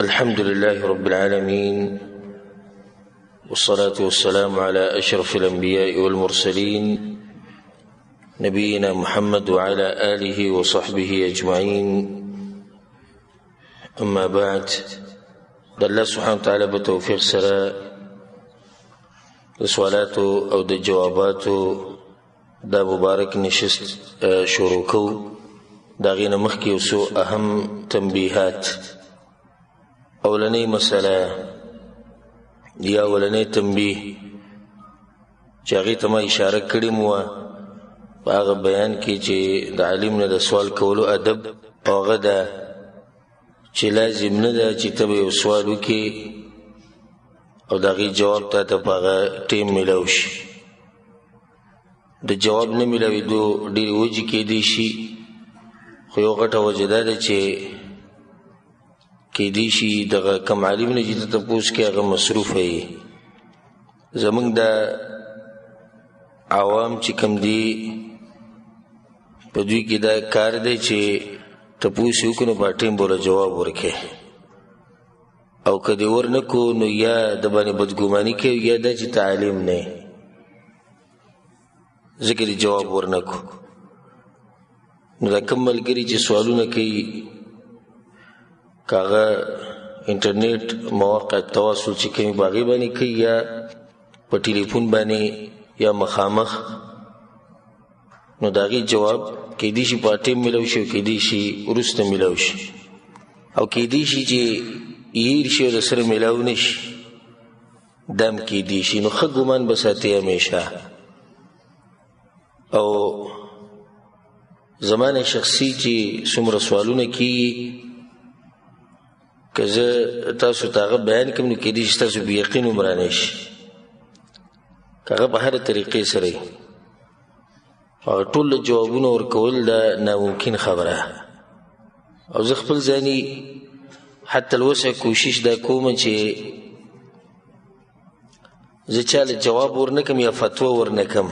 الحمد لله رب العالمين، والصلاة والسلام على أشرف الأنبياء والمرسلين نبينا محمد وعلى آله وصحبه أجمعين. أما بعد، الله سبحانه وتعالى بتوفيق سرا سوالاتو أو د جواباتو دا مبارك نشست شروكو دا غينا مخكي وسو أهم تنبيهات. اولنی مسئله یا اولنی تنبیه چې هغې ته ما اشاره کړې مو په هغه بیان کې چې د عالم نه د سوال کولو ادب او هغه ده چې لازم نه ده چې ته به یو سوال وکړې او د هغې جواب تا ته په هغه ټیم میلاو شي. د جواب نه میلاوېدو ډېرې وجې کېدی شي، خو یو غټه وجه دا ده چې کېدی شي دغه کم عالم نه چې ته تپوس کې هغه مصروفه یې. زموږ دا عوام چې کم دي په دوی کې دا کار دی چې تپوس یې وکړو نو په ټیم بوله جواب ورکړې، او که دې ورنه کړو نو یا د باندې بدګماني کوي یا دا چې ته عالم نه یې، ځکه دې جواب ورنه کړو. نو دا کم ملګري چې سوالونه کوي کاغه انټرنیټ مواقع تواصل چې کوي باغې باندې کوي یا په ټلیفون باندې یا مخامخ، نو د هغې جواب کیدی شي په ټیم میلاو شي او کیدی شي وروسته میلاو شي، او کیدی شي چې هیر شي او د سره میلاو نه شي، دا هم کیدی شي. نو ښه ګمان به ساتئ همیشه. او زمانه شخصي چې څومره سوالونه کیږي که زه تاسو ته هغه بیان کړم نو کیدی شي تاسو به یقین هم رانه شي، که هغه په هره طریقې سره وي. هغه ټول جوابونه ورکول دا ناممکن خبره، او زه خپل ځاني حتی الوسع کوشش دا کوم چې زه چاله جواب ورنه کړم یا فتوا ورنه کړم.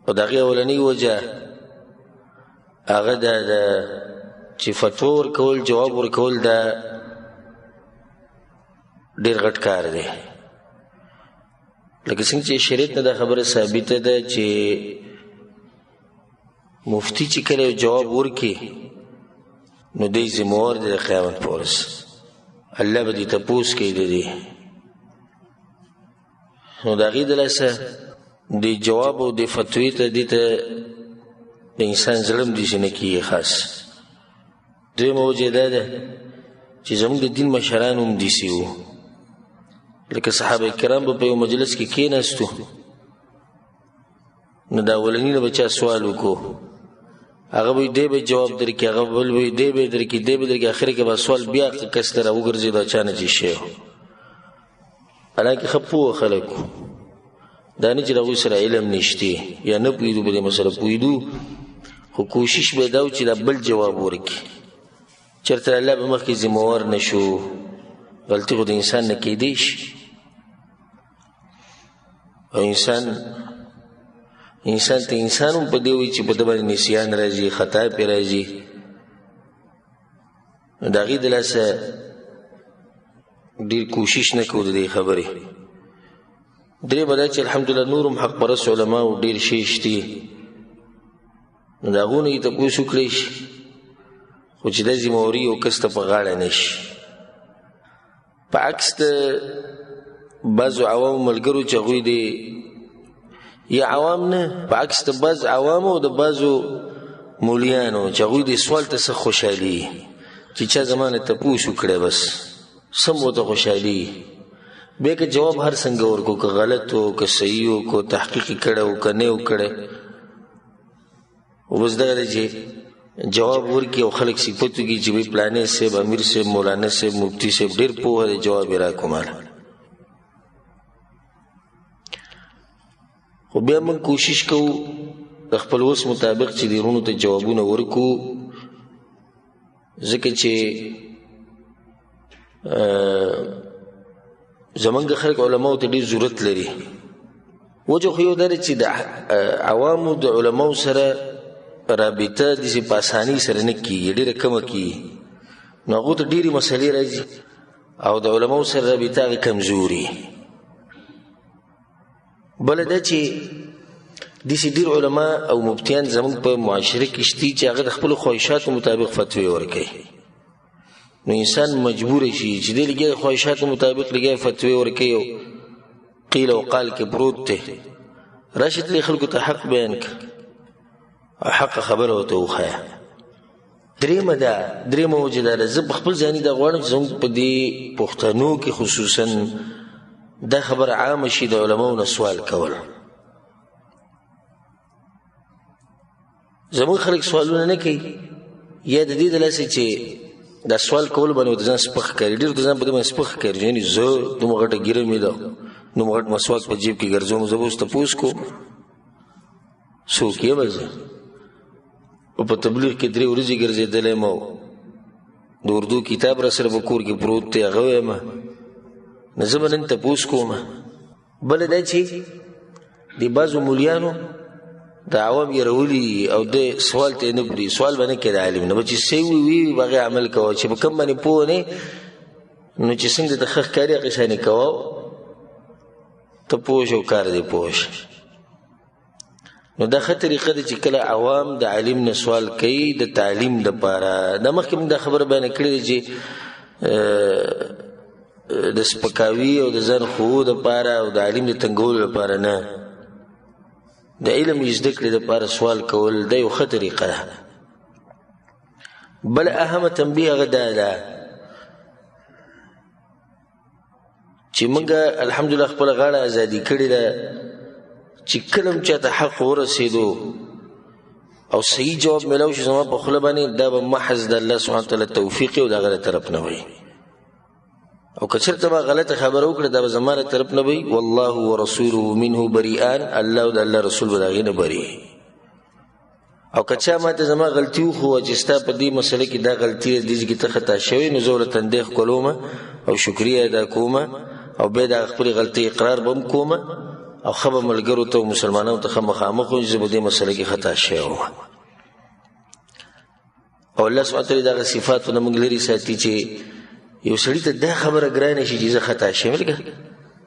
او د هغې اولنۍ وجه هغه دا ده چې فتوا ورکول جواب ورکول دا ډېر غټ کار دی. لکه څنګه چې شریعت نه دا خبره ثابته ده چې مفتي چې کله یو جواب ورکړي نو دی ذمهوار دی د قیامت په ورځ، الله به دې تپوس کوي د دې. نو د هغې د لاسه دې جواب او دې فتوې ته دې ته د انسان زړه هم داسې نه کېږي. خاص دویمه وجه دا ده چې زموږ د دین مشران هم داسې وو، لکه صحابه کرام به په یو مجلس کې کېناستو نو د اولني نه به چا سوال وکړو، هغه به دی به جواب درکړي، هغه بل به دی به درکړي، دی به درکړي، اخر کې به سوال بیا کس ته راوګرځېد او چا نه چې شی و. حالانکې ښه پوه خلک وو، دا نه چې د هغوی سره علم نشته یا نه پوهېدو په دې مسله پوهېدو، خو کوشش به دا و چې دا بل جواب ورکړي. چېرته الله به مخکې ذمهوار نه شو، غلطي خو د انسان نه کېدی شي، او انسان ته انسان هم په دې وایي چې په ده باندې نسیان راځي، خطا پرې راځي. نو د هغې د لاسه ډېر کوشش نه کوو د دې خبرې. درېیمه دا چې الحمدلله نور هم حق پرست علماو ډېر شی شتي، نو د هغو نه یې تپوس وکړی شي، خو چې دا ذمهواري یو کس ته په غاړه نه شي. په عکس د بعضو عوامو ملګرو چې هغوی د یا عوام نه، په عکس د بعض عوامو او د بعضو مولیانو چې هغوی د سوال ته څه خوشحالي چې چا زما نه تپوس وکړی بس سم ورته خوشحالي. بیا که جواب هر څنګه ورکو، که غلط و که صحیح و که تحقیق یې کړی و که نه یې وکړی، او بس دغه دی چې جواب ورکړي او خلک صفت وکړي چې بھئی پلانې صاحب، امیر صاحب، مولانا صاحب، مفتی صاحب ډېر پوهه دی، جواب یې راکړو ماله. خو بیا موږ کوشش کوو د خپل وس مطابق چې دې وروڼو ته جوابونه ورکړو، ځکه چې زمونږ خلک علماو ته ډېر ضرورت لري. وجه خو یو دا دی چې د عوامو د علماو سره رابطه داسې په اسانۍ سره نه کېږي، ډېره کمه کېږي. نو هغو ته ډېرې مسلې راځي او د علماو سره رابطه هغې کمزوري. بله دا چې داسې ډېر علما او مفتیان زموږ په معاشره کې شتي چې هغه د خپلو خواهشاتو مطابق فتوې ورکوي. نو انسان مجبور شي چې دی لګیا د خواهشاتو مطابق لګیا فتوې ورکوي او قیل او قال کې پروت دی. راشه ته خلکو ته حق بیان کړه او حق خبره ورته وښیه. درېمه وجه دا ده، زه په خپل ځاني دا غواړم چې زموږ په دې پښتنو کې خصوصا دا خبره عامه شي د علماو نه سوال کول. زموږ خلک سوالونه نه کوي، یا د دې د لاسه چې دا سوال کول باندې د ځان سپک ښکاري. ډېر د ځان په دې باندې سپک ښکاري، یعنې زه دومره غټه ګیره مې ده، دومره غټ مسواک په جیب کې ګرځوم، زه به اوس تپوس کوم څوک یې به زه او په تبلیغ کې 3 ورځې ګرځېدلی یم او د اردو کتاب را سره په کور کې پروت دی هغه وایم، نو زه به نن تپوس کوم. بله دا چې د بعضو مولیانو د عوام یې او د سوال ته یې نه پرېږدي، سوال به نه کوي د عالم نه، به چې څه وي به هغې عمل کوه، چې په کوم باندې پوه نه نو چې څنګه ته ښه ښکاري هغې شانې کوه، ته پوه شه او کار دې پوه شه. نو دا ښه طریقه ده چې کله عوام د عالم نه سوال کوي د تعلیم دپاره. دا مخکې موږ دا خبره بیانه کړې ده چې د سپکاوي او د ځان ښوو دپاره او د عالم د تنګولو لپاره نه، د علم زده کړې دپاره سوال کول دا یو ښه طریقه ده. بله اهمه تنبیه هغه دا ده چې موږ الحمدلله خپله غاړه ازادي کړې ده چې کله هم چاته حق ورسېدو او صحیح جواب میلاو شي زما په خوله باندې، دا به محض د الله سبحانه وتعالی توفیق او د هغه له طرف نه وي، او که چېرته ما غلطه خبره وکړه دا به زما له طرف نه وي. والله ورسوله منه بریئان، الله او د الله رسول به د هغې نه بري. او که چا ماته زما غلطي وښوه چې ستا په دې مسله کې دا غلطي ده، دې ځای کې ته خطا شوی، نو زه ورله تندی ښکلوم او شکریه ادا کوم او بیا د خپلې غلطۍ اقرار به هم کوم او ښه به ملګرو ته او مسلمانانو ته ښه مخامخ وم چې زه په دې مسله کې خطا شوی وم. او الله سبحانه وتعالی دغه صفاتو نه موږ لرې ساتي چې یو سړي ته دا خبره ګرانه شي چې زه خطا شوم. لکه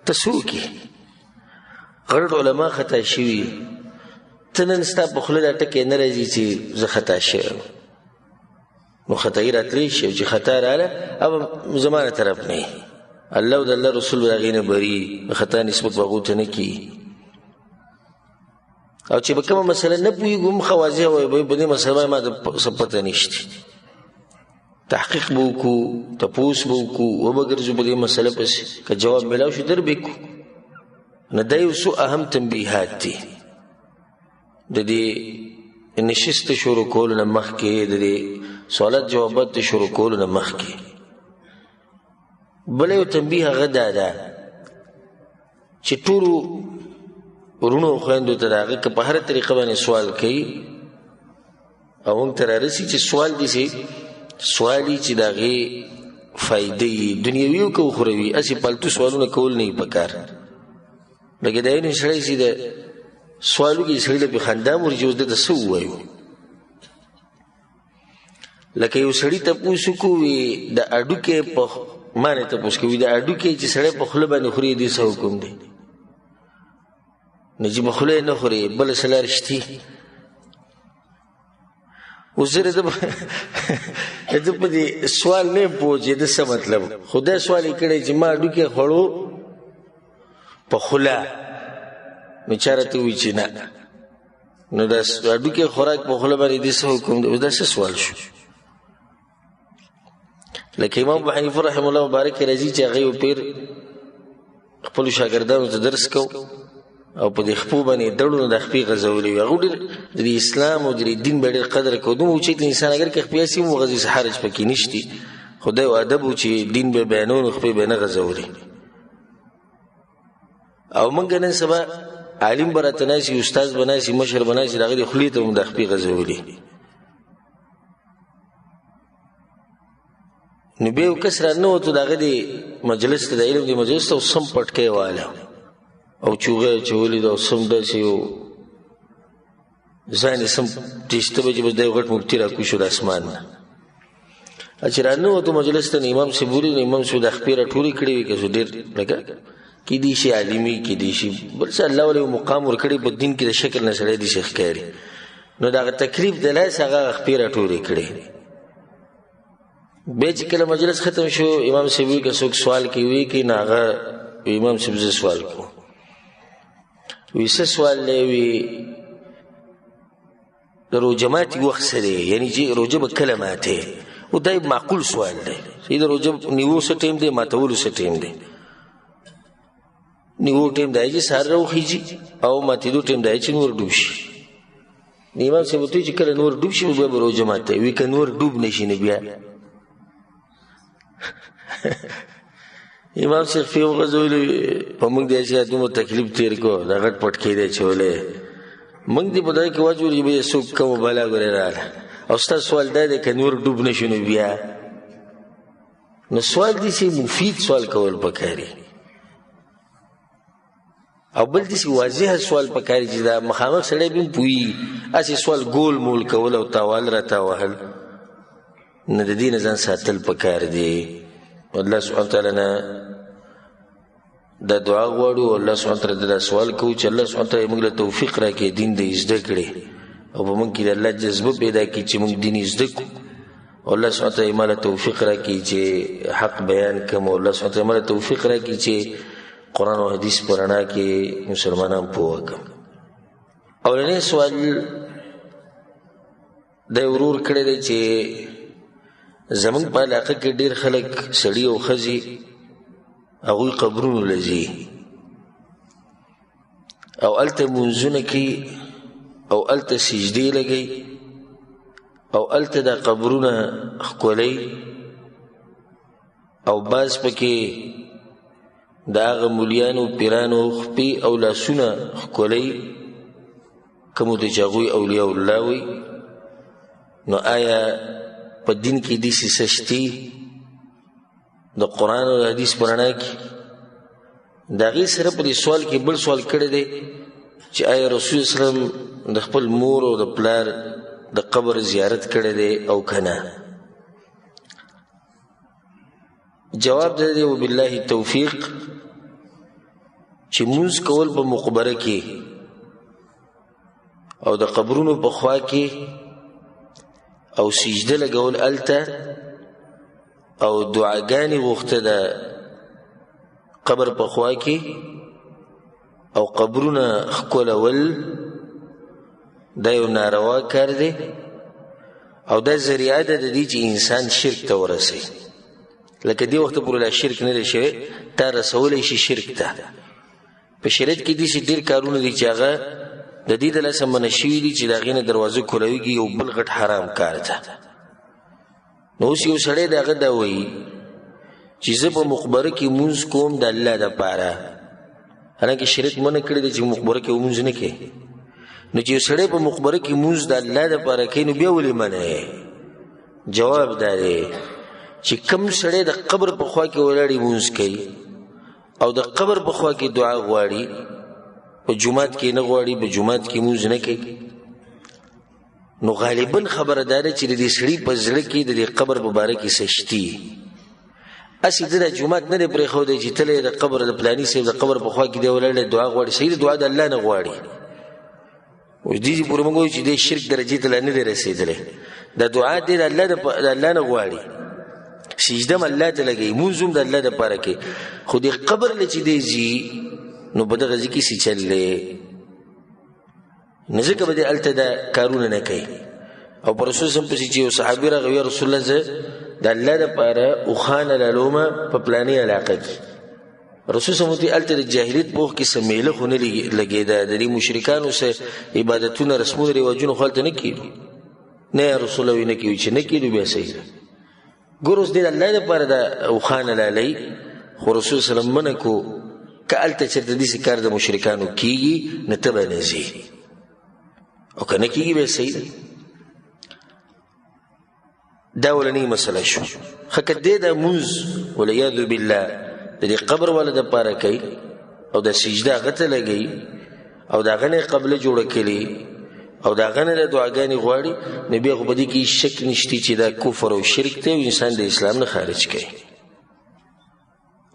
ته څوک یې؟ غټ علما خطا شوي، ته نن ستا په خوله دا ټکی نه راځي چې زه خطا شوم، نو خطایي راتلی شي او چې خطا راله او زما له طرف نه الله او د الله رسول به د هغې نه بري، خطا نسبت به هغو ته نه کي. او چې به کومه مسله نه پوهېږو هم ښه واضح وایي په دې مسله باندې ما د څه پته نشته، تحقیق به وکړو، تپوس به وکړو، وبګرځو په دې مسله پسې، که جواب میلاو شي در به کړو. نو دا یو څو اهم تنبیهات دي د دې نشست شروع کولو نه مخکې، د دې سوالات جوابات شروع کولو نه مخکې. بله یو تنبیه هغه دا ده چې ټولو ورونو او خویندو ته د هغه که په هره طریقه باندې سوال کوي او موږ ته رارسي چې سوال داسې سوالي چې د هغې فایده یي دنیوي او که اخروي، هسې پالتو سوالونه کول نه وي پکار. لکه دا یو سړی چې د سوال وکړي سړي له پې خندا م ورځي اوس ده ته څه ووایو. لکه یو سړي تپوس وکړو د اډوکې په ما نه تپوس کوي د اډوکې چې سړی په خوله باندې خوري دې څه حکم دی؟ نو چې په خوله یې نه خوري بله څه لار شتي؟ اوس زه د ده په دې سوال نه یم پوه چې د څه مطلب، خو دا سوال یې کړی چې ما اډوکې خوړو په خوله، نو چا راته ووایي چې نه، نو دا اډوکې خوراک په خوله باندې دې څه حکم دی؟ اوس دا څه سوال شو؟ لکه امام ابو حنیفه رحمه الله مبارک راځي چې هغه یو پیر خپلو شاګردانو ته درس کو او په دې خپو باندې دړو د خپې غځولې وي. هغه ډېر د اسلام او د دین به ډېر قدر کوو، دومره و چې انسان اگر که خپې هسې هم وغځي حرج پکې نشتي، خو دا یو ادب و چې دین به بیانو نو خپې به نه غځولې. او موږ نن سبا عالم به راته ناستي، استاد به ناستي، مشر به ناستي، د هغه د خولې ته هم د خپې غځولې. نو بیا یو کس را نه وتو د هغه د مجلس ته د علم د مجلس ته او سم پټکی واله او چوغه چولې ده او سم داسې یو ځان یې سم ټیسته به چې بس دا یو غټ مفتي راکوي شو د اسمان نه. چې راننوتو مجلس ته امام صاحب بولي امام صاحب د خپې راټولې کړې وي که څه ډېر لکه کیدای شي عالمي کیدای شي بل څه الله ولې مقام ورکړي په دین کې د شکل نه سړی داسې ښکاري نو د هغه تکلیف د لاسه هغه خپې راټولې کړې بیا چې کله مجلس ختم شو امام صاحب وي که څوک سوال کوي وي که نه هغه امام صاحب زه سوال کوم وي څه سوال دی وي د روژه ماتي وخت څه دی یعنې چې روژه به کله ماتې او دا معقول سوال دی چې د روژه نیو څه ټایم دی ماتولو څه ټایم دی نیو ټایم دی چې سهار راوخیږي او ماتېدو ټایم دی چې نور ډوب شي امام صاحب ورته چې کله نور ډوب شي بیا به روژه ماته وي که نور ډوب نه شي نه بیا امام صاحب فی وغځولې په موږ داسې دومره تکلیف تېر کړو دا غټ پټ کېدی چولی موږ دې په دغه کې واچولو چې بیا څوک کومه بلا ګورې راغله او ستا سوال دا دی که نور ډوب نه شو نو بیا نو سوال داسې مفید سوال کول پکاري او بل داسې واضحه سوال پکاري چې دا مخامخ سړی بیا هم پوهېږي هسې سوال ګول مول کول او تاوال را تاوهل نه د دې نه ځان ساتل پکار دی الله سبحانه وتعالی نه دا دعا غواړو او الله سبحانه وتعالی دا سوال کوو چې الله سبحانه وتعالی موږ له توفیق راکړي دین د زده کړي او په موږ کې د الله جذبه پیدا کړي چې موږ دین زده کړو او الله سبحانه وتعالی ما له توفیق راکړي چې حق بیان کړم او الله سبحانه وتعالی ما له توفیق راکړي چې قرآن او حدیث په رڼا کې مسلمانان پوه کړم اولنی سوال دا ورور کړی دی چې زمونږ په علاقه کې ډېر خلک سړي او ښځې هغوی قبرونو له ځي او هلته لمونځونه کوي او هلته سجدې لګوي او هلته دا قبرونه ښکلوي او بعض پکې د هغه مولیانو پیرانو خپې او لاسونه ښکلوي کومو ته چې هغوی اولیاء الله وي نو آیا په دین کې داسې څه شته د قرآن او حدیث په رڼا کې د هغې سره په دې سوال کې بل سوال کړی دی چې آیا رسول اسلام د خپل مور او د پلار د قبر زیارت کړی دی او که نه جواب دی دی وبالله توفیق چې مونځ کول په مقبره کې او د قبرونو په خوا کې او سجده لګول هلته او دعاګانې غوښته د قبر په خوا کې او قبرونه ښکلول دا یو ناروا کار دی او دا ذریعه ده د دې چې انسان شرک ته ورسوي لکه دې وخته پورې لا شرک نه دی شوی تا رسولی شي شرک ته په شریعت کې داسې ډېر کارونه دي چې هغه د دې د لاسه منع شوي دي چې د هغې نه دروازه کولوېږي یو بل غټ حرام کار ده نو اوس یو سړی د هغه دا وایي چې زه په مقبره کې مونځ کوم د الله دپاره حالانکې شریعت منع کړی دی چې مقبره کې مونځ نه کوي نو چې یو سړی په مقبره کې مونځ د الله دپاره کوي نو بیا ولې منع جواب دا دی چې کم سړی د قبر په خوا کې ولاړې مونځ کوي او د قبر په خوا کې دعا غواړي په جومات کې نه غواړي په جومات کې مونځ نه کوي نو غالبا خبره دا ده چې د دې سړي په زړه کې د دې قبر په باره کې څه شتي هسې ده د جومات نه دی پرېښودی چې تله د قبر د پلاني صاحب د قبر په خوا کې دی ولاړی دعا غواړي صحیح د دعا د الله نه غواړي اوس دې پورې موږ وایو چې دې شرک درجې ته لا نه دی رسېدلی د دعا دی د الله نه غواړي سجده م الله ته لګوي مونځ هم د الله دپاره کوي خو دې قبر له چې دی ځي نو په دغه ځای کې څه چل دی نو ځکه به دې هلته دا کارونه نه کوي او په رسول سم پسې چې یو صحابي راغی یا رسول الله زه د الله دپاره اوښانه لالومه په پلاني علاقه کې رسول سم ورته هلته د جاهلیت پوخ کې څه میله خو نه لګېده د دې مشرکانو څه عبادتونه رسمونه رواجونه خو هلته نه کېدو نه یا رسول الله نه کېدو چې نه کېدو بیا صحیح ده ګور اوس دې د الله دپاره د اوښانه لالئ خو رسول سلم منع کو که هلته چېرته داسې کار د مشرکانو کېږي نه ته به نه ځې او که نه کېږي بیا صحیح ده دا اولنۍ مسله شو ښه که دې د مونځ والعیاذ بالله د دې قبر والا دپاره کوي او د سجده هغه ته لګوي او د هغه نه یې قبله جوړه کړي او د هغه نه دعاګانې غواړي نو بیا خو په دې کې شک نشته چې دا کفر او شرک دی او انسان د اسلام نه خارج کوي.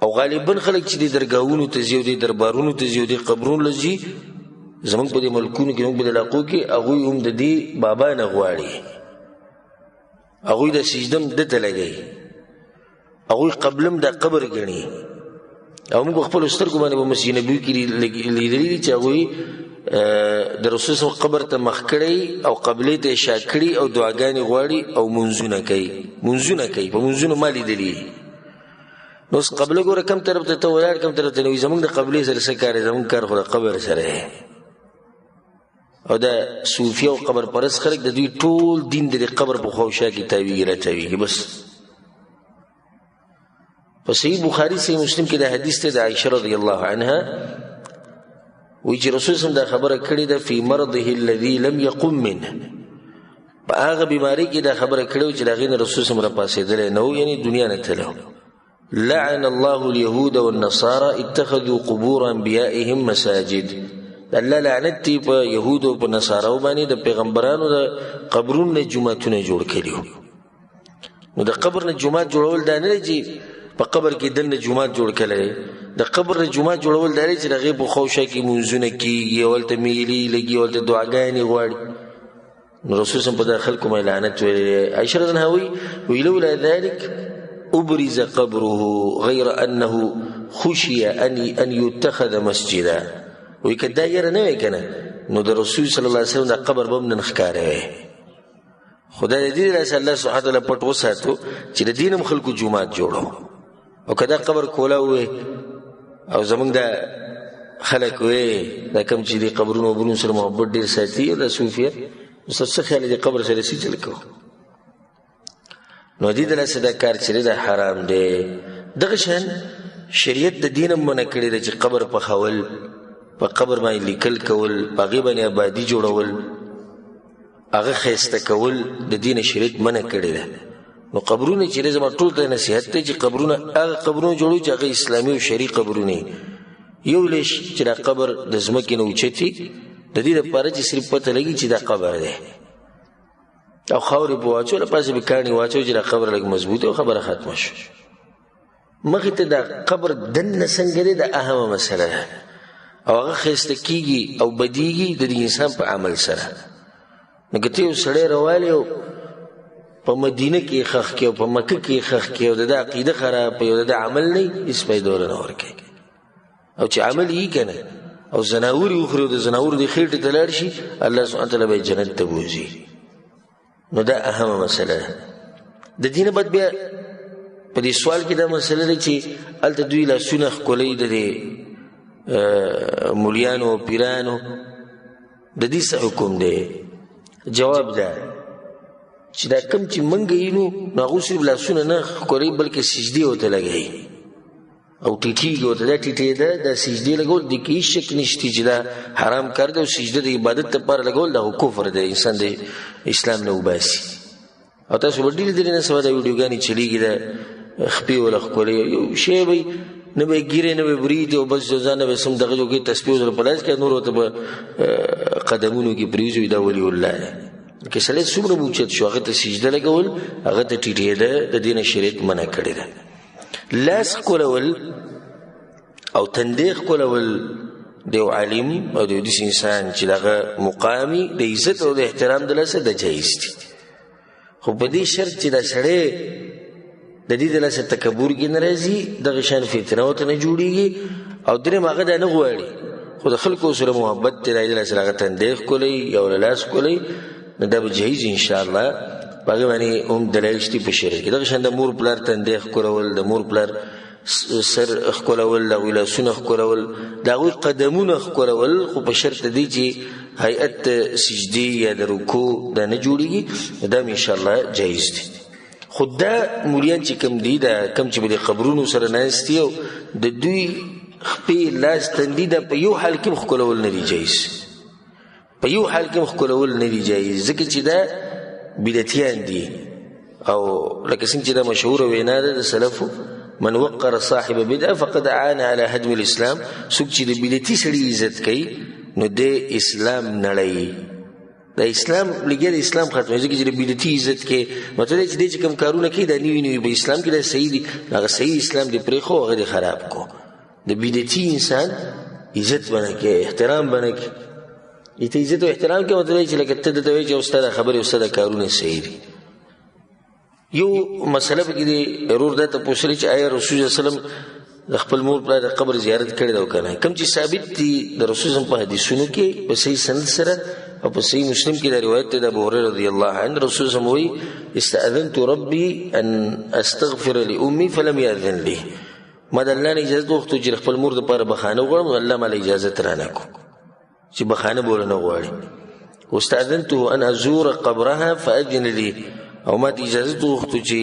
او غالبا خلک چې د درګاهونو ته ځي او د دربارونو ته ځي او د قبرونو له ځي زمونږ په دې ملکونو کې زمونږ په دې علاقو کې هغوی هم د دې بابا نه غواړي، هغوی د سجده هم دته لګوي، هغوی قبلم د قبر ګڼي. او موږ په خپلو سترګو باندې په مسجد نبوي کې لیدلي دي چې هغوی د رسول صلی الله قبر ته مخ کړی او قبلې ته شا کړي او دعاګانې غواړي او منځونه کوي په منځونو ما لیدلي. نو اوس قبله ګوره کم طرف ته ته ولاړ کم طرف ته نه وي، زموږ د قبلې سره څه کار دی؟ زموږ کار خو د قبر سره دی. او د صوفیه او قبر پرست خلک د دوی ټول دین د قبر په خواوشا کې تاویږي راتاویږي بس. په صحیح بخاري صحیح مسلم کې د حدیث ته د عائشه رضی الله عنها وی چې رسول صلی الله علیه وسلم دا خبره کړې ده فی مرضه الذي لم يقم منه، په هغه بیماری کې دا خبره کړې چې د هغې نه رسول صلی الله علیه وسلم راپاڅېدلی نه و، یعنی دنیا نه تللی. لعن الله اليهود والنصارى اتخذوا قبور انبیائهم مساجد. الله لعنت دی په یهودو او په نصاراو باندې د پیغمبرانو د قبرونو نه جوماتونه جوړ کړي. نو د قبر نه جومات جوړول دا نه دی چې په قبر کې دننه جومات جوړ کړی، د قبر نه جومات جوړول دا دی چې د هغې په خواوشا کې منځونه کېږي، هلته میلې لګي، هلته دعاګانې غواړي. نو رسول صلی په دا خلکو باندې لعنت ویلی. عایشه رضی الله عنها وی لولا ذلك ابرز قبره غیر انه خشي ان يتخذ مسجدا. وی که دا یره نه وی کنه نو د رسول صلی الله علیه وسلم د قبر به هم نن ښکاره وی. خدای دې داسې الله سبحانه وتعالی پټ وساتو چې د دین هم خلکو جومات جوړو. او که دا قبر کولا وی او زمونږ دا خلک وی دا کم چې دې قبرونو وبرونو سره محبت ډېر ساتي او دا صوفیه اوس څه خیال دې قبر سره څه چل کوو. نو دې دلاسه دا کار چې دا حرام دی. دغه شان شریعت د دین هم منع کړی دی چې قبر پخول، په قبر باندې لیکل کول، په هغې باندې آبادي جوړول، هغه ښایسته کول د دین شریعت منع کړی دی. نو قبرونه چې زما ټول ته نصیحت دی چې قبرونه هغه قبرونه جوړوي چې هغه اسلامي او شرعي قبرونه یو لیش چې دا قبر د ځمکې نه اوچتي د دې لپاره چې صرف پته لګي چې دا قبر دی او خاورې په واچو له پاسه به کاڼي واچو چې دا قبر لږ مضبوط او خبره ختمه شو. مخې ته دا قبر دننه څنګه دی دا اهمه مسله ده او هغه ښایسته کېږي او بدیږي د دې انسان په عمل سره. نو که ته یو سړی راوالې او په مدینه کې خښ کې او په مکه کې خښ کې او د ده عقیده خراب او د ده عمل نه وي هېڅ فایده ورنه ورکوي. او چې عمل یې که نه او زناور یې وخوري او د زناورو د خېټې ته لاړ شي الله سبحانه وتعالی به یې جنت ته بوځي. نو دا اهمه مسله ده. د دې نه بعد بیا په دې سوال کې دا مسله ده چې هلته دوی لاسونه ښکلوي د دې مولیانو او پیرانو، د دې څه حکم دی؟ جواب ده چې دا کم چې موږ یې نو هغوی صرف لاسونه نه ښکلوي بلکې سجدې ورته لګوي او ټیټېږي ورته. دا ټیټېده دا سجدې لګول دې کې هېڅ شک نشته چې دا حرام کار دی او سجده د عبادت لپاره لګول دا کفر دی، انسان د اسلام نه وباسي. او تاسو به ډېرې دلې نه سبا دا ویډیوګانې چلېږي دا خپې وله ښکلوي یو شی به نه به یې ګیرې نه به یې برید او بس ځان به سم دغه جوګې تسبیح ورسره په لاس کړي، نور ورته به قدمونو کې پرېوځي دا ولي الله دی. که سړی څومره به اوچت شو هغه ته سجده لګول هغه ته ټیټېده د دې نه شریعت منع کړې ده. لاس ښکلول او تندی ښکلول د یو عالم او د یو داسې انسان چې د هغه مقامي د عزت او د احترام د لاسه د جایز دي، خو په دې شرط چې دا سړی د دې د لاسه تکبر کې نه راځي، دغه شان فتنه ورته نه جوړېږي. او درېیم هغه دا نه غواړي خو د خلکو سره محبت دی د هغې سره هغه تندی ښکلوي یا له لاس ښکلوي، نو دا به جایز انشاءالله. په هغې باندې هم دلایل شته په شریع کې. دغه شان د مور پلار تندی ښکلول، د مور پلار سر ښکلول، د هغوی لاسونه ښکلول، د هغوی قدمونه ښکلول، خو په شرط دی چې هیئت سجدې یا د رکوع دا نه جوړېږي، دا هم انشاءالله جایز دی. خو دا مولیان چې کم دي دا کم چې به د قبرونو سره ناست دي او د دوی خپې لاس تندي دا په یو حال کې هم ښکلول نه دي جایز، په یو حال کې هم ښکلول نه دي جایز، ځکه چې دا بدعتیان دي. او لکه څنګه چې دا مشهوره وینا ده د سلفو، من وقر صاحب بدعه فقد اعان على هدم الاسلام. څوک چې د بدعتي سړي عزت کوي نو د اسلام نړوي، د اسلام لګي د اسلام ختمه ځکه چې بدعتي عزت کې مطلب چې دې کوم کارونه کوي دا نیوي په اسلام کې د صحیح دي هغه صحیح اسلام دی پرې خو هغه خراب کو د بدعتي انسان عزت باندې کې احترام باندې کې ایته عزت او احترام کې مطلب چې لکه ته د دوی چې استاد خبره استاد کارونه صحیح دي یو مسله کې دی ضرور ده ته پوښتنه چې آیا رسول الله صلی الله علیه وسلم د خپل مور پر د قبر زیارت کړی دا کنه کوم چې ثابت دي د رسول الله په حدیثونو کې په صحیح سند سره او په صحیح مسلم کې دا روایت ده ابو هريره رضی الله عنه رسول الله وی استاذنت ربي ان استغفر لامي فلم ياذن لي ما د الله نه اجازه وغوښته چې خپل مور د پاره بخانه وغواړم الله مال اجازه ترانه کو چې بخانه بولنه غواړي واستاذنته ان ازور قبرها فاذن لي او ما د اجازه وغوښته چې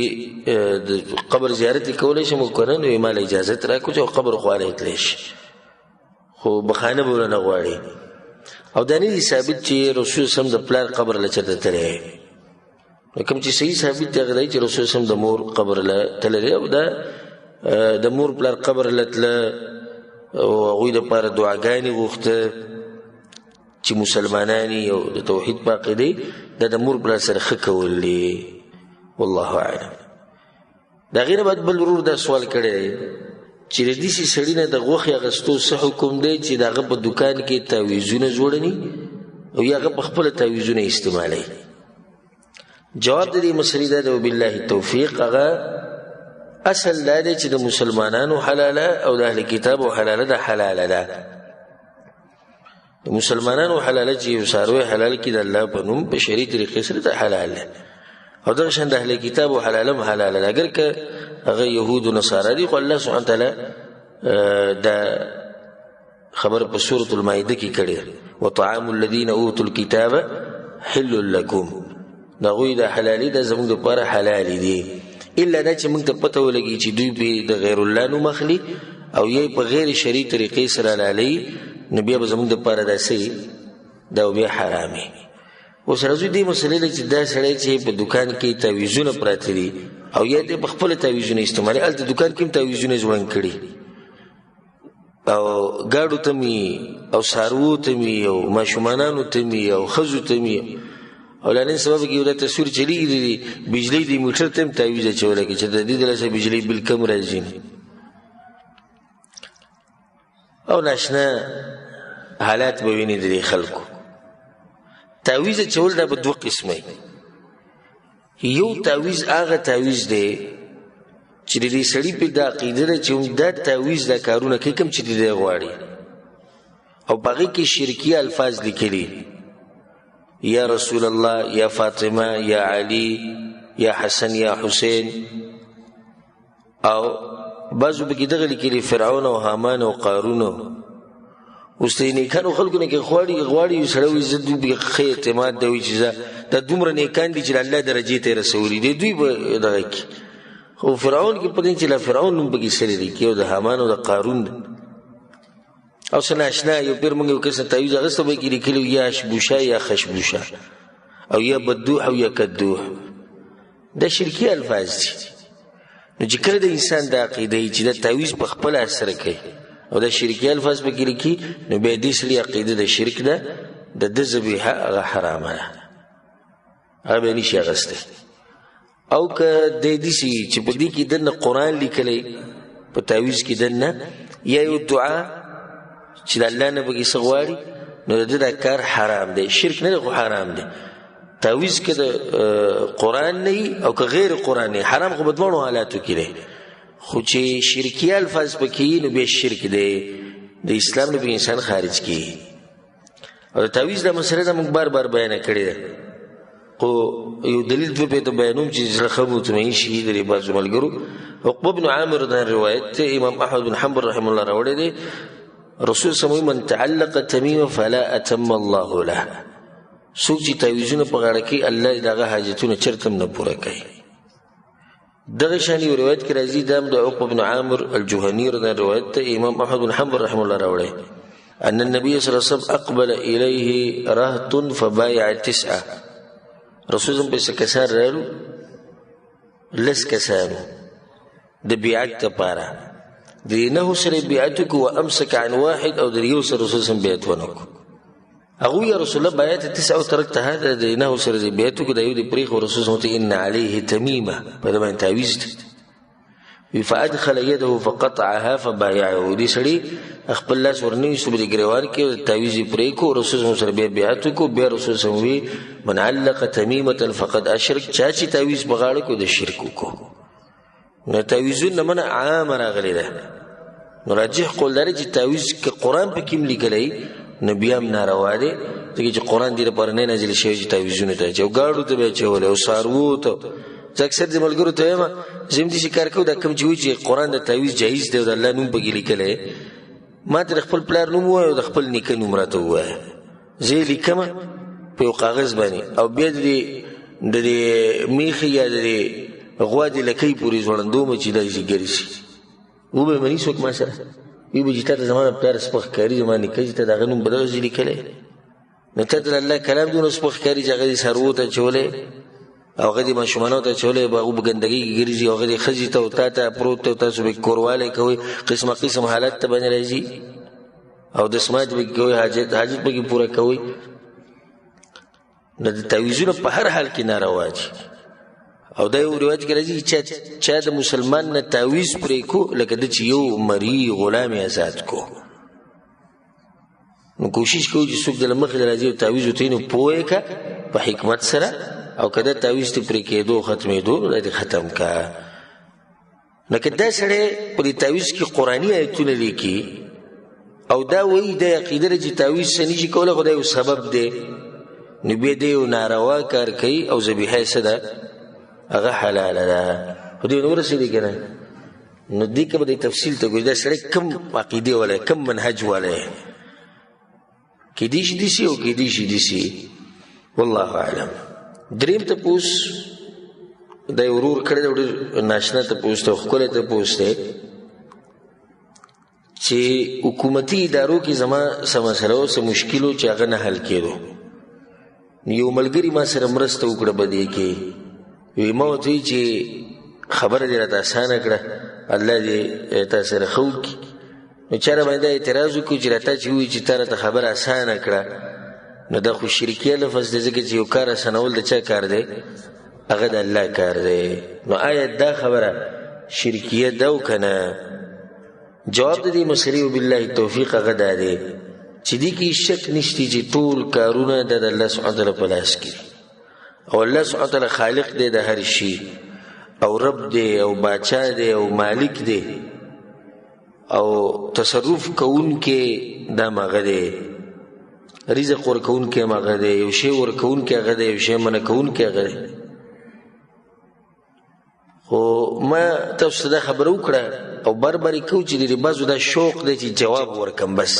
د قبر زیارت کولای شم وکړم نو مال اجازه راکو چې قبر خواله تلش خو بخانه بولنه غواړي او دا نه ثابت چې رسول سم د پلار قبر لچته تلې کوم چې صحیح ثابت دی غلی چې رسول سم د مور قبر لتلې او دا د مور پلار قبر لتله او غوی د پاره دعاګانې غوښته چې مسلمانانی او د توحید باقی دی د مور پلار سره خکولې والله اعلم دا غیر بعد بل ورور دا سوال کړي چې د دې سړی نه د غوخي غستو څه حکم دی چې دغه په دکان کې تعویذونه جوړني او یاغه په خپل تعویذونه استعمالي جواب د دې مسلې ده وبالله التوفیق هغه اصل دا دی چې د مسلمانانو حلاله او د اهل کتابو حلاله ده حلاله ده د مسلمانانو حلاله چې وساروي حلال کې د الله په نوم په شریعت طریقې سره ده حلال او دغه شان د اهل کتابو حلاله حلاله اگر که هغه يهود او نصارا دي خو الله سبحانه تعالی دا خبر په سورۃ المائده کې کړي وطعام الذين اوتوا الكتاب حل لكم دا غوی د حلالي د زموږ لپاره حلال دي الا دا چې موږ ته پته ولګي چې دوی به د غیر الله نو مخلي او یې په غیر شرعي طریقې سره حلالي نبي به زموږ لپاره داسې دا به حرامي اوس راځي دې مسلې چې دا سړی چې په دکان کې تعویذونه پراته دي او یا دې په خپل تعویذونه استعمالي الته دکان کې تعویذونه جوړن کړي او ګاډو ته می او سارو ته می او ماشومانانو ته می او خزو ته می او لنن سبب کې یو د تصویر چلیږي بجلی دی موټر ته تعویذ چولې کې چې د دې دلته بجلی بل کم راځي او ناشنا حالات به ویني د خلکو تعویذ چول دا په دوه قسمه یو تعویذ هغه تعویذ دی چې د دې سړي په د عقیده چې دا تعویذ د کارونه کې کوم چې دی غواړي او باقي کې شرکی الفاظ لیکلي یا رسول الله یا فاطمه یا علی یا حسن یا حسین او بعضو به کې دغه لیکلي فرعون او حامان او قارون اوس ته نیکانو خلکو نه کې غواړي سره عزت به خیر اعتماد دوی چې دا دومره نیکان دي چې الله درجه ته رسولي دي دوی به دغه کې خو فرعون کې پدې چې لا فرعون نوم بګي سره دي کې او د حامان او د قارون او سنا آشنا یو پیر موږ یو کس تعویذ غسته به کې لیکلو یا شبوشا یا خشبوشا او یا بدوح او یا کدوح دا شرکی الفاظ دي نو چې کله د انسان د عقیده چې د تعویذ په خپل اثر کوي او د شرکی الفاظ به کې لیکي نو به دې سړي عقیده د شرک ده د ذبیحه حرامه ده هغه نشي غسته او که د دې چې په دې کې د قرآن لیکلي په تعویذ کې دنه یا یو دعا چې الله نه بګي سغواړي نو د کار حرام دی شرک نه حرام دی تعویذ کې د قرآن نه او که غیر قرآن نه حرام خو بدوانو حالاتو کې دی خو چې شرکی الفاظ پکې نو به شرک دی د اسلام نه به انسان خارج کی او تعویذ د مسله د موږ بار بیان کړی دی خو یو دلیل په بیانوم چې زخه مطمئن شي د بعض ملګرو عقبه بن عامر د روایت امام احمد بن حنبل رحم الله راوړی دی رسول سموي من تعلق تميما فلا اتم الله له سوق چې تعویذونه په غاړه کې الله دغه حاجتونه چرته نه پوره کوي دغه شانی روایت کې راځي د عقبه بن عامر الجهني رضی روایت امام احمد بن حنبل رحم الله راوړی ان النبي صلى الله عليه وسلم اقبل اليه رهط فبايع 9 رسول الله په کسان رالو لس کسانو د بیعت لپاره دینه سره بیعت کو وامسك عن واحد او د یو سره رسول الله بیعت ونکو هغوی یا رسول الله بآیات 9 ترکت هذا د 9 سره د بیاتو کې د یو د پریخ او رسول الله ان علیه تمیمه په دې باندې تعویذ دی فادخل يده فقطعها فبايعه دي سړي خپل لاس ورنوي سبري ګریوان کې تعویذ پرې کو رسول الله سره بیعت کو بیا رسول الله من علق تمیمه فقد اشرك چا چې تعویذ بغاړه کو د شرک کو نو تعویذونه من عام راغلی ده نو راجح قول لري چې تعویذ کې قران په کې لیکلی نبی هم ناروا دي چې قران دې لپاره نه نازل شوی چې تعویذونه ته چې غاړو ته به چول او سارو ته اکثر د ملګرو ته یم زم دي شکار کو د کم چې قران د تعویذ جایز دی او د الله نوم په کې لیکلی ما ته خپل پلار نوم وای او د خپل نیکه نوم راته وای زه لیکم په کاغذ باندې او بیا د میخ یا د غوا د لکۍ پوری ځوړندو مچ د ګریسي و به منی څوک ما سره وی به چې ته زمانه پلار سپخ کاری زمانه کې ته دغه نوم بدل ځلی کله نو ته د الله کلام دونه سپخ کاری چې هغه سرو ته چولې او غدي ماشومانو ته چولې به وګندګي ګریزي او غدي خزي ته او ته پروت ته تاسو به کورواله کوي قسمه قسم حالت ته باندې راځي او د سماج به کوي حاجت به پوره کوي نو د تعویذونه په هر حال کې ناروا دي او دا یو روایت کې راځي چې د مسلمان نه تعویذ پرې کو لکه د یو مری غلام آزاد کو نو کوشش کوي چې څوک د مخ راځي او تعویذ وتې نو پوهه کا په حکمت سره او کله تعویذ ته پرې کېدو ختمېدو د ختم کا نو کله سره په تعویذ کې قرآنی آیتونه لیکي او دا وایي د عقیده چې تعویذ سنجي کوله خدای یو سبب دی نو به دی ناروا کار کوي او ذبیحه صدا هغه حلال ده خو دې نور څه دي کنه نو دې کې به تفصیل ته ګوي دا سره کم عقیده ولا کم منهج ولا کې دې شي دي سي او کې دې شي دي سي والله اعلم دریم ته پوس دا ورور کړه د ناشنا ته پوسته خپل ته پوسته چې حکومتي ادارو کې زما سمسره او سم مشکلو چې هغه نه حل کېدو یو ملګری ما سره مرسته وکړه بده کې وی مو ته چې خبره دې راته اسانه کړه الله دې تاسو سره خو کی نو چېرې باندې اعتراض وکړي چې راته چې وی چې تاسو ته خبره اسانه کړه نو د خو شرکیه لفظ دې ځکه چې یو کار اسانول د چا کار دی هغه د الله کار دی نو آیت دا خبره شرکیه دو کنه جواب دې مسری وبالله توفیق هغه دی چې دې کې شک نشتی چې ټول کارونه د الله سبحانه وتعالى په لاس کې او الله سبحانه وتعالى خالق دی د هر شي او رب دی او باچا دی او مالک دی او تصرف کون کې دا مغه دی رزق ور کون کې مغه دی یو شی ور کون کې هغه دی یو شی من کون کې هغه دی خو ما تاسو ته خبرو کړه او بربري کو چې لري بازو دا شوق دی چې جواب ورکم بس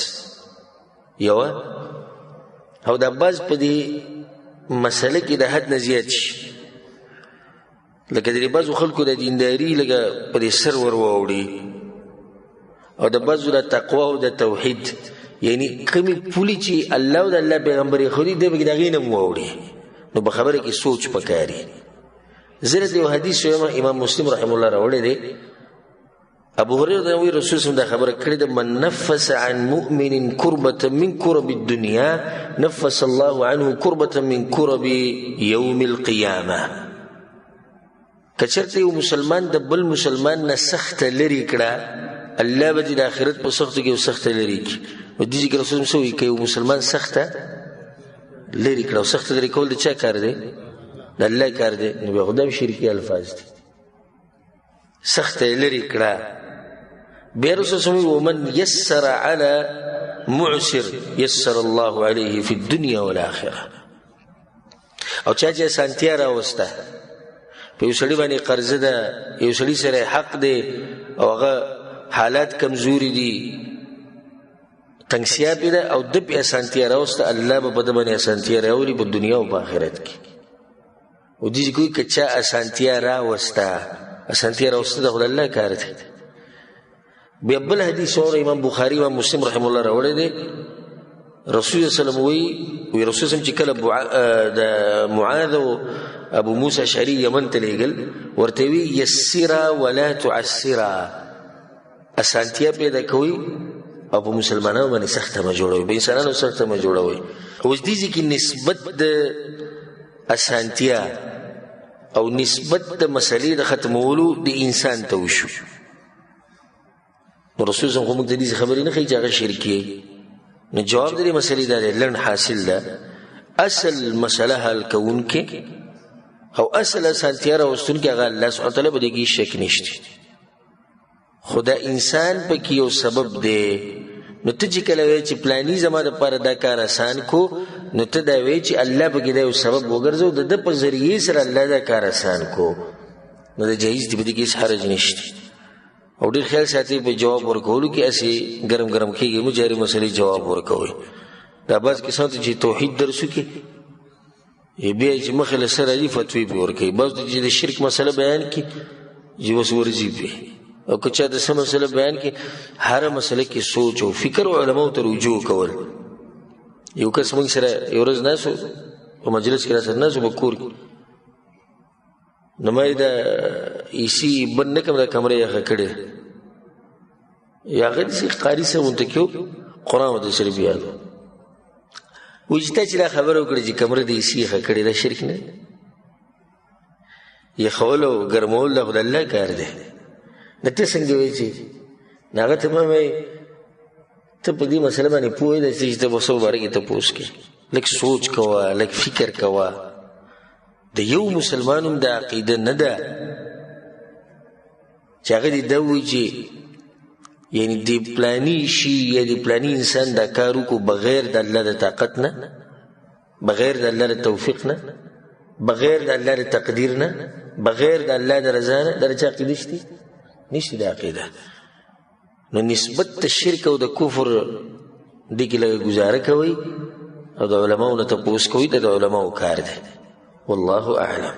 یو او دا باز په دې مسله کې د حد نه زیات شي لکه د بعضو خلکو د دینداري لکه په دې سر ور واوړي او د بعضو د تقوا او د توحید یعنی کمی پولی چې الله او د الله پیغمبر خو دې به دغه نه واوړي نو په خبره کې سوچ پکاري زره د حدیث امام مسلم رحم الله راوړی دی ابو هريره د رسول الله دا خبره کړې ده من نفس عن مؤمن كربة من كرب الدنيا نفس الله عنه كربة من كرب يوم القيامه کچرته یو مسلمان د بل مسلمان نه سخت لري کړه الله به د آخرت په سخت کې سخت لري کی او د ذکر رسول الله کوي یو مسلمان سخت لري کړه او سخت لري کول د چا کار دی د الله کار دی نو به خدای شرکی الفاظ دي سخت لري کړه بيرسل سمي ومن يسر على معسر يسر الله عليه في الدنيا والآخرة او چا چې سانتیا راوسته په یو سړي باندې قرض ده یو سړي سره حق دی او هغه حالات کمزوري دي تنگسیا پیدا او د په سانتیا راوسته الله به بده باندې سانتیا راوړي په دنیا او په آخرت کې او دې کوئی کچا سانتیا راوسته د خدای الله کار دی بیا بل حدیث اور امام بخاری و مسلم رحم الله راوړی دی رسول صلی الله علیه وسلم رسول صلی الله علیه د معاذ او ابو موسی اشعری یمن ته لېګل ورته وی یسرا ولا تعسرا اسانتیا پیدا کوي او په مسلمانانو باندې سخته ما جوړوي، په انسانانو سخته ما جوړوي. اوس دې کې نسبت د اسانتیا او نسبت د مسلې د ختمولو د انسان ته وشو. نو رسول صلی الله علیه وسلم د دې خبرې نه کوي چې هغه شرکی. نو جواب د دې مسلې دا لړن حاصل ده، اصل مسله حل کوونکې او اصل اسانتیا راوستونکې هغه الله سبحانه وتعالی په دې کې شک نشته. خدا انسان په کې یو سبب دی. نو ته چې کله وایې چې پلانی زما دپاره دا کار آسان کو، نو ته دا وایې چې الله په کې دا یو سبب وګرځو، د ده په ذریعې سره الله دا کار آسان کو، نو دا جایز دی، په دې کې هېڅ حرج نشته. او ډېر خیال ساتئ په جواب ورکولو کې هسې ګرم ګرم کېږي مو جاري مسلې جواب ورکوئ. دا بعض کسان ته چې توحید درسو کې بیا چې مخې له سره دي فتوی پې ورکوي، بعض ته چې د شرک مسله بیان کړي چې اوس ورځي پې، او که چا د څه مسله بیان کړي هره مسله کې سوچ او فکر او علماو ته رجوع کول. یو کس موږ سره یو ورځ ناستو په مجلس کې راسره ناستو په کور کې، نو ما یې دا ایسي بند نه کړم، دا کمره یخه کړې، یا هغه داسې قاري صاحب ورته کې قرآن ورته شریف یاد وایي چې تا چې دا خبره وکړې چې کمره د ایسي یخه کړې دا شرک نه دی؟ یخول او ګرمول دا خو د الله کار دی. نو ته څنګه وایې چې هغه ته ما وایي ته په دې مسله باندې پوه دی چې ته به څه باره کې تپوس کې لږ سوچ کوه، لږ فکر کوه. د یو مسلمان هم دا عقیده نه ده چې هغه دې دا وایي چې یعنی د پلانی شي یا د پلانی انسان دا کار وکړو بغیر د الله د طاقت نه، بغیر د الله د توفیق نه، بغیر د الله د تقدیر نه، بغیر د الله د رضا نه. دا چا عقیده شته؟ نشته دا عقیده. نو نسبت د شرک او د کفر دې کې لږه ګزاره کوئ او د علماو نه تپوس کوئ، دا د علماو کار دی. والله اعلم.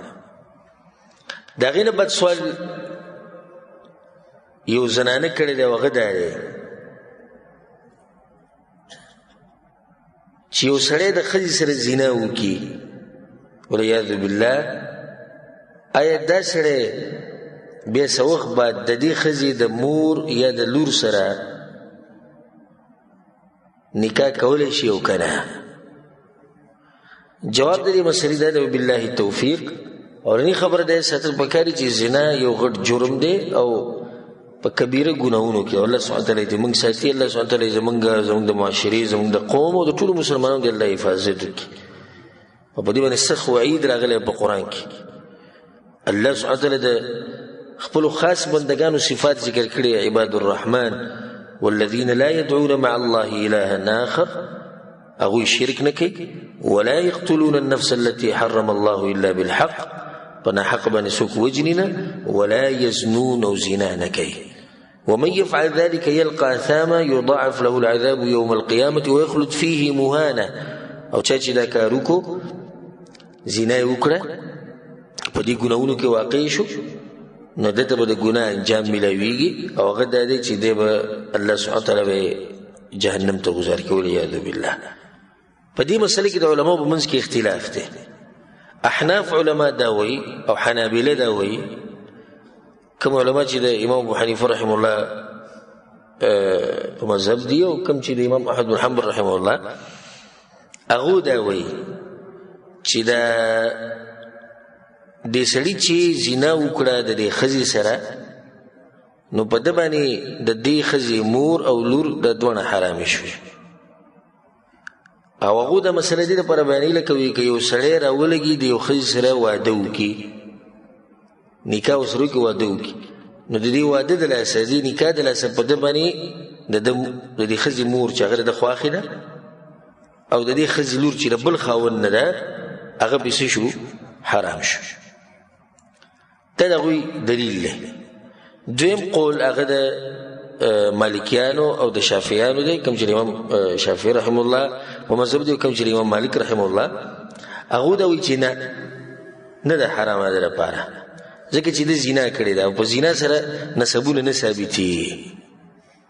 د هغې نه بد سوال یو زنانه کړی دی، هغه دا دی چې یو سړی د ښځې سره زنا وکړي والعیاذ بالله، آیا دا سړی بیا څه وخت بعد د دې ښځې د مور یا د لور سره نکاح کولی شي او که نه؟ جواب د دې مسلې دا دی وبالله توفیق. اورني خبره دا ساتل پکار چې زنا یو غټ جرم دی او په کبیره ګناهونو کې الله سبحانه وتعالی دې موږ ساتي، الله سبحانه وتعالی زموږ د معاشرې، زموږ د قوم او د ټولو مسلمانانو د الله حفاظت وکړي. او په دې باندې سخت وعید راغلی په قرآن کې. الله سبحانه وتعالی د خپلو خاص بندګانو صفات ذکر کړي، عباد الرحمن والذین لا يدعون مع الله إلها آخر، هغوی شرک نه کوي، ولا يقتلون النفس التي حرم الله إلا بالحق، په ناحق باندې څوک وجني نه، ولا يزنون، او زنا نه کوي. ومن يفعل ذلك يلقى أثاما يضاعف له العذاب يوم القيامة ويخلد فيه مهانا. او چا چې دا کار وکړو، زنا یې وکړه، په دې ګناهونو کې واقع شو، نو دته به د ګناه انجام ملاویږي، او هغه دا دی چې دی به الله سبحانه وتعالی به جهنم ته ګذار کړي والعیاذ بالله. په دې مسله کې د علماو په منځ کې اختلاف دی. احناف علما دا وایي او حنابله دا وایي، کوم علما چې د امام ابو حنیفه رحمه الله په مذهب دی او کوم چې د امام احمد بن حنبل رحمه الله، هغه دا وایي چې دا دې سړي چې زنا وکړه د دې ښځې سره، نو په ده باندې د دې ښځې مور او لور د دواړه حرامې شوې. او هغو دا مسله دې دپاره بیانوي لکه وایي که یو سړی راولګي د یو ښځې سره واده وکړي، نکاح ورسره وکړي، واده وکړي، نو د دې واده د لاسه، د دې نکاح د لاسه په ده باندې د دې ښځې مور چې هغه د خواښې ده، او د دې ښځې لور چې د بل خاوند نه ده، هغه پې څه شو؟ حرام شو. دا د هغوی دلیل دی. دویم قول هغه د مالکیانو او د شافعیانو دی، کوم چې امام شافعي رحمه الله په مذهب دی، کوم چې امام مالک رحمه الله هغو دا وایي چې نه ده حرامه ده لپاره، ځکه چې د زنا کړې ده او په زنا سره نسبونه نه ثابتېږي.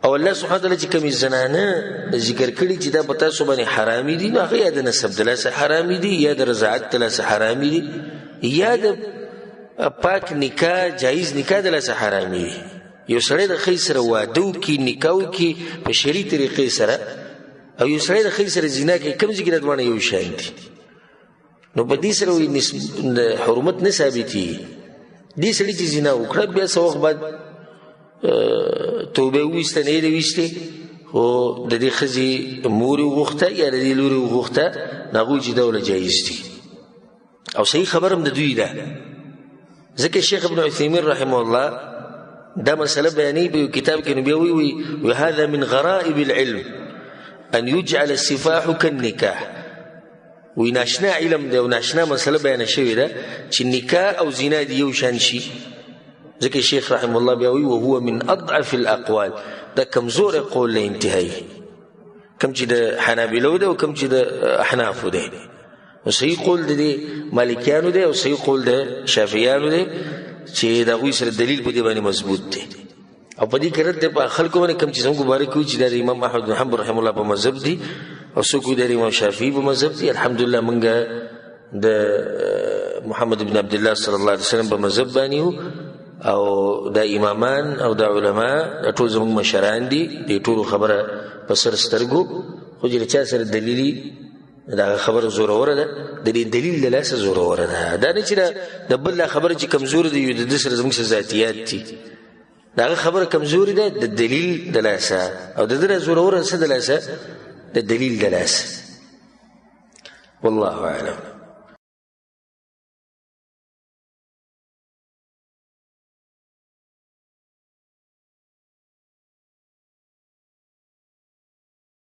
او الله سبحانه وتعالی چې کومې زنانه ذکر کړي چې دا په تاسو باندې حرامي دي، نو هغه یا د نسب د لاسه حرامي دي، یا د رضاعت د لاسه حرامي دي، یا د پاک نکاح جایز نکاح د لاسه حرامي دي. یو سړی د ښځې سره واده وکړي نکاح وکړي په شرعي طریقې سره او یو سړی د ښځې سره زنا کوي کوم ځای کې دا دواړه یو شان دي نو په دې سره حرمت نه ثابتېږي دې سړي چې زنا وکړه بیا څه وخت بعد توبه وویسته نه یې ده ویستې خو د دې ښځې مور یې وغوښته یا د دې لور یې وغوښته نو هغوی چې دا جایز دي او صحیح خبر هم د دوی ده ځکه شیخ ابن عثیمین رحمه الله دا مسله بیانوي په یو کتاب کې نو بیا وایي وهذا من غرائب العلم ان یجعل السفاح كالنکاح وی ناشنا علم دی او ناشنا مسله بیانه شوې ده چې نکاح او زنا دي یو شان شي ځکه شیخ رحمه الله بیا وایي وهو من اضعف الاقوال دا کمزور قول له انتهایی کم چې د حنابلو ده او کم چې د احنافو ده او صحیح قول د مالکیانو ده او صحیح قول د شافعیانو ده چې د هغوی سره دلیل په دې باندې مضبوط دی او په دې کې رد دی په خلکو باندې کوم چې زموږ مبارک وي چې د امام احمد بن حنبل رحمه الله په مذهب دي او څوک د امام شافعي په مذهب دي الحمدلله موږ د محمد بن عبد الله صلی الله علیه وسلم په مذهب باندې او د امامان او د علما ټول زموږ مشران دي د ټولو خبره په سر سترګو خو چې چا سره دلیلي دا خبره زوروره ده د دې دلیل له لاسه زوروره ده دا نه چې د بل خبره چې کمزور دی د دې سره زموږ ذاتيات دي دا خبره کمزوري ده د دلیل د لاسه او د دې زوروره څه د لاسه د دلیل د لاسه والله اعلم